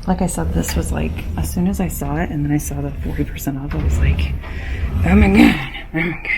Like I said, this was like, as soon as I saw it and then I saw the 40% off, I was like, oh my god, oh my god.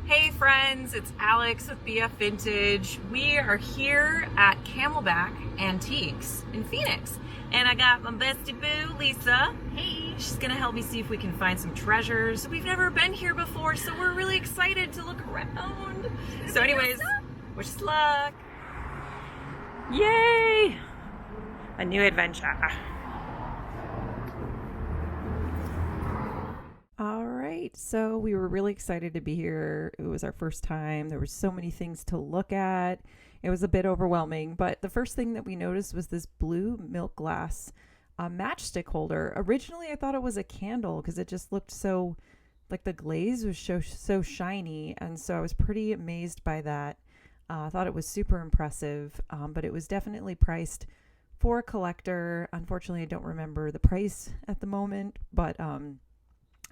Hey friends, it's Alex with bfVintage. We are here at Camelback Antiques in Phoenix. And I got my bestie boo, Lisa. Hey. She's gonna help me see if we can find some treasures. We've never been here before, so we're really excited to look around. So anyways, wish us luck. Yay! A new adventure. All right, so we were really excited to be here. It was our first time. There were so many things to look at. It was a bit overwhelming, but the first thing that we noticed was this blue milk glass matchstick holder. Originally, I thought it was a candle because it just looked so, like the glaze was so shiny, and so I was pretty amazed by that. I thought it was super impressive, but it was definitely priced for a collector. Unfortunately, I don't remember the price at the moment, but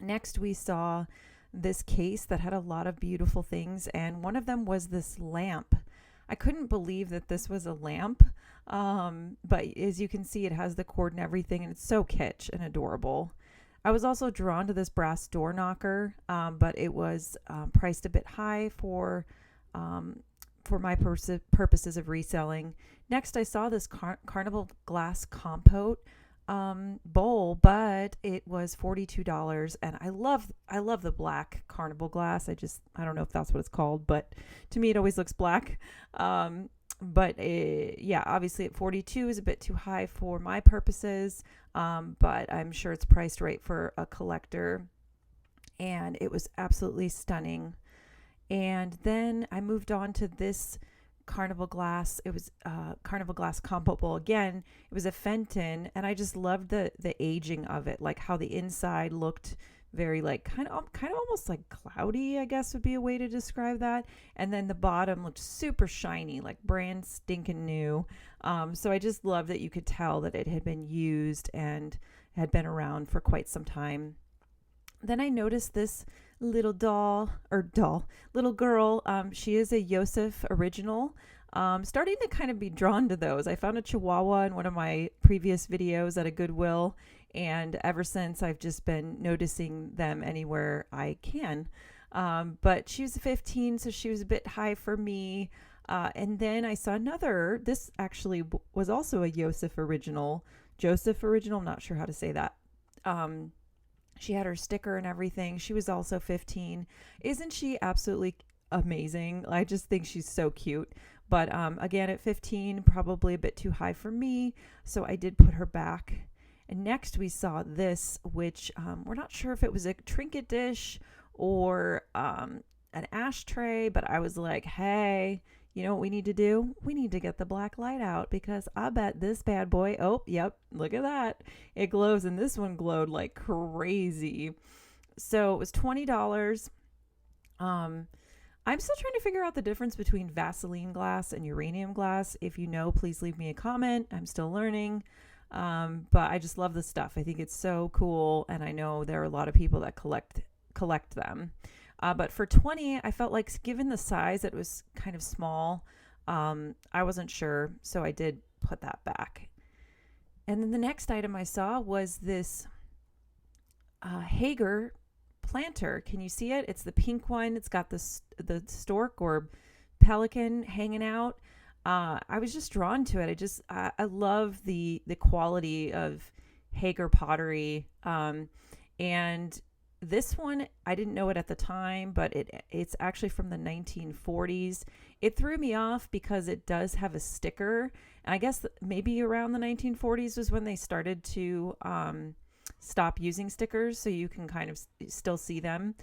next, we saw this case that had a lot of beautiful things, and one of them was this lamp. I couldn't believe that this was a lamp, but as you can see, it has the cord and everything, and it's so kitsch and adorable. I was also drawn to this brass door knocker, but it was priced a bit high for my purposes of reselling. Next, I saw this carnival glass compote bowl, but it was $42, and I love the black carnival glass. I don't know if that's what it's called, but to me it always looks black. Yeah, obviously at 42 is a bit too high for my purposes, but I'm sure it's priced right for a collector, and it was absolutely stunning. And then I moved on to this carnival glass. It was carnival glass compote bowl. Again, it was a Fenton, and I just loved the aging of it, like how the inside looked very like kind of almost like cloudy, I guess would be a way to describe that, and then the bottom looked super shiny, like brand stinking new. So I just loved that you could tell that it had been used and had been around for quite some time. Then I noticed this little little girl. She is a Yosef original. Starting to kind of be drawn to those. I found a Chihuahua in one of my previous videos at a Goodwill, and ever since I've just been noticing them anywhere I can. But she was 15, so she was a bit high for me. And then I saw another. This actually was also a Joseph original. I'm not sure how to say that. She had her sticker and everything. She was also 15. Isn't she absolutely amazing? I just think she's so cute. But again, at 15, probably a bit too high for me. So I did put her back. And next we saw this, which we're not sure if it was a trinket dish or an ashtray. But I was like, hey, you know what we need to do? We need to get the black light out, because I bet this bad boy, oh, yep, look at that. It glows, and this one glowed like crazy. So it was $20. I'm still trying to figure out the difference between Vaseline glass and uranium glass. If you know, please leave me a comment. I'm still learning. But I just love this stuff. I think it's so cool, and I know there are a lot of people that collect them. But for 20, I felt like, given the size, it was kind of small. I wasn't sure, so I did put that back. And then the next item I saw was this Hager planter. Can you see it? It's the pink one. It's got the stork or pelican hanging out. I was just drawn to it. I love the quality of Hager pottery, and this one, I didn't know it at the time, but it's actually from the 1940s. It threw me off because it does have a sticker. And I guess maybe around the 1940s was when they started to stop using stickers, so you can kind of still see them.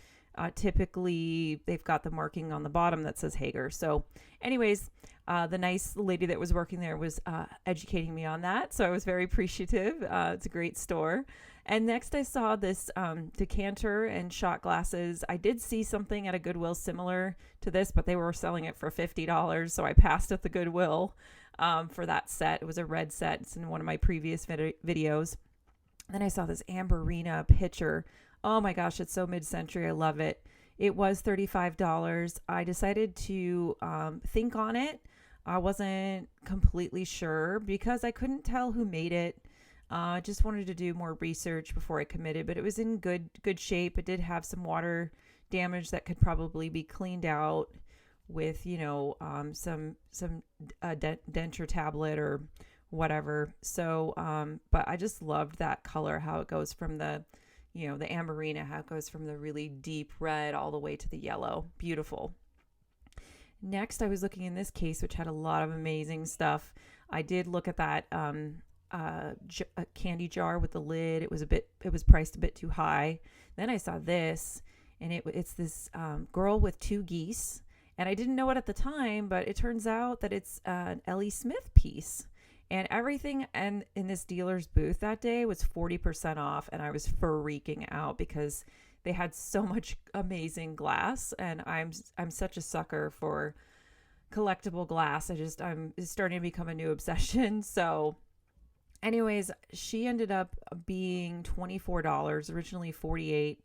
Typically, they've got the marking on the bottom that says Hager. So anyways, the nice lady that was working there was educating me on that. So I was very appreciative. It's a great store. And next I saw this decanter and shot glasses. I did see something at a Goodwill similar to this, but they were selling it for $50. So I passed at the Goodwill for that set. It was a red set. It's in one of my previous videos. Then I saw this Amberina pitcher. Oh my gosh, it's so mid-century. I love it. It was $35. I decided to think on it. I wasn't completely sure because I couldn't tell who made it. I just wanted to do more research before I committed, but it was in good shape. It did have some water damage that could probably be cleaned out with, some denture tablet or whatever. So, but I just loved that color, how it goes from the Amberina, how it goes from the really deep red all the way to the yellow. Beautiful. Next, I was looking in this case, which had a lot of amazing stuff. I did look at that a candy jar with the lid. It was priced a bit too high. Then I saw this, and it's this girl with two geese, and I didn't know it at the time, but it turns out that it's an Ellie Smith piece. And everything in this dealer's booth that day was 40% off, and I was freaking out because they had so much amazing glass, and I'm such a sucker for collectible glass. It's starting to become a new obsession. So anyways, she ended up being $24, originally $48.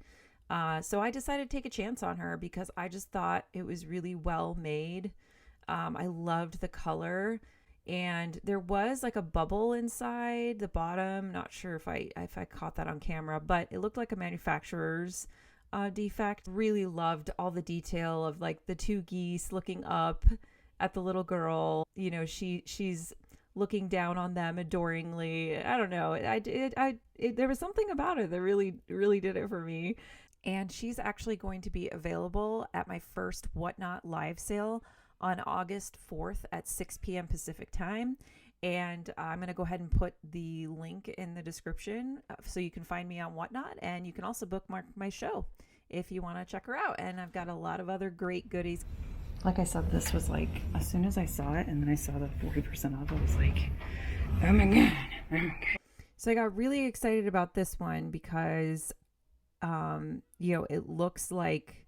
So I decided to take a chance on her because I just thought it was really well made. I loved the color, and there was like a bubble inside the bottom. Not sure if I caught that on camera, but it looked like a manufacturer's defect. Really loved all the detail of like the two geese looking up at the little girl. She's looking down on them adoringly. I don't know. There was something about it that really did it for me. And she's actually going to be available at my first Whatnot live sale on August 4th at 6 p.m. Pacific time. And I'm going to go ahead and put the link in the description so you can find me on Whatnot. And you can also bookmark my show if you want to check her out. And I've got a lot of other great goodies. Like I said, this was like, as soon as I saw it and then I saw the 40% off, I was like, oh my God. So I got really excited about this one because, it looks like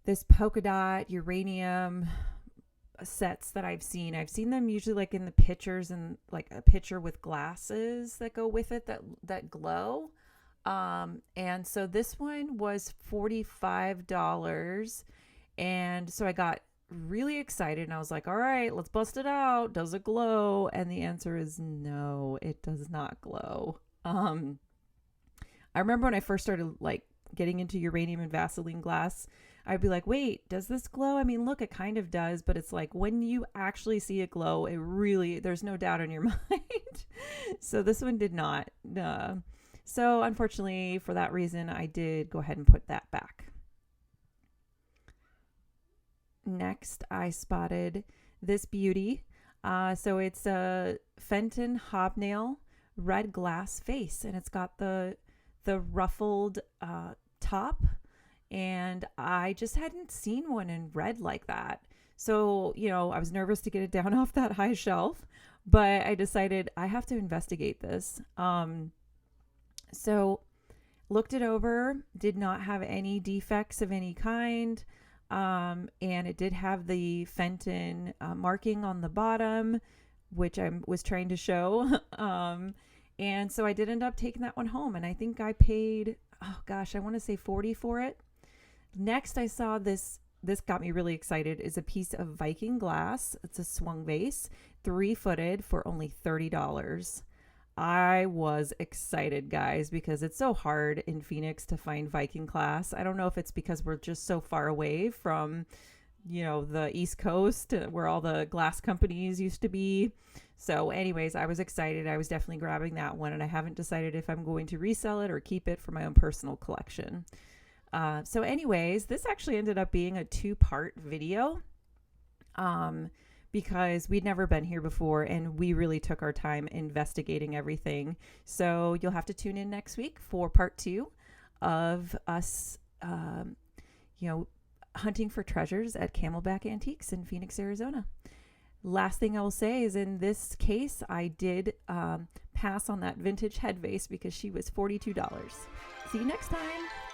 this polka dot uranium sets that I've seen. I've seen them usually like in the pictures and like a picture with glasses that go with it that glow. And so this one was $45. And so I got really excited and I was like, all right, let's bust it out. Does it glow? And the answer is no, it does not glow. I remember when I first started like getting into uranium and Vaseline glass, I'd be like, wait, does this glow? I mean, look, it kind of does, but it's like when you actually see it glow, there's no doubt in your mind. So this one did not. So unfortunately for that reason, I did go ahead and put that back. Next, I spotted this beauty. So it's a Fenton hobnail red glass face, and it's got the ruffled top, and I just hadn't seen one in red like that. So, I was nervous to get it down off that high shelf, but I decided I have to investigate this. So looked it over, did not have any defects of any kind. And it did have the Fenton marking on the bottom, which I was trying to show. And so I did end up taking that one home, and I think I paid, oh gosh, I want to say $40 for it. Next, I saw this got me really excited, is a piece of Viking glass. It's a swung vase, 3-footed for only $30. I was excited, guys, because it's so hard in Phoenix to find Viking glass. I don't know if it's because we're just so far away from, the East Coast where all the glass companies used to be. So anyways, I was excited. I was definitely grabbing that one, and I haven't decided if I'm going to resell it or keep it for my own personal collection. So anyways, this actually ended up being a 2-part video. Because we'd never been here before and we really took our time investigating everything. So you'll have to tune in next week for part 2 of us, hunting for treasures at Camelback Antiques in Phoenix, Arizona. Last thing I will say is in this case, I did pass on that vintage head vase because she was $42. See you next time.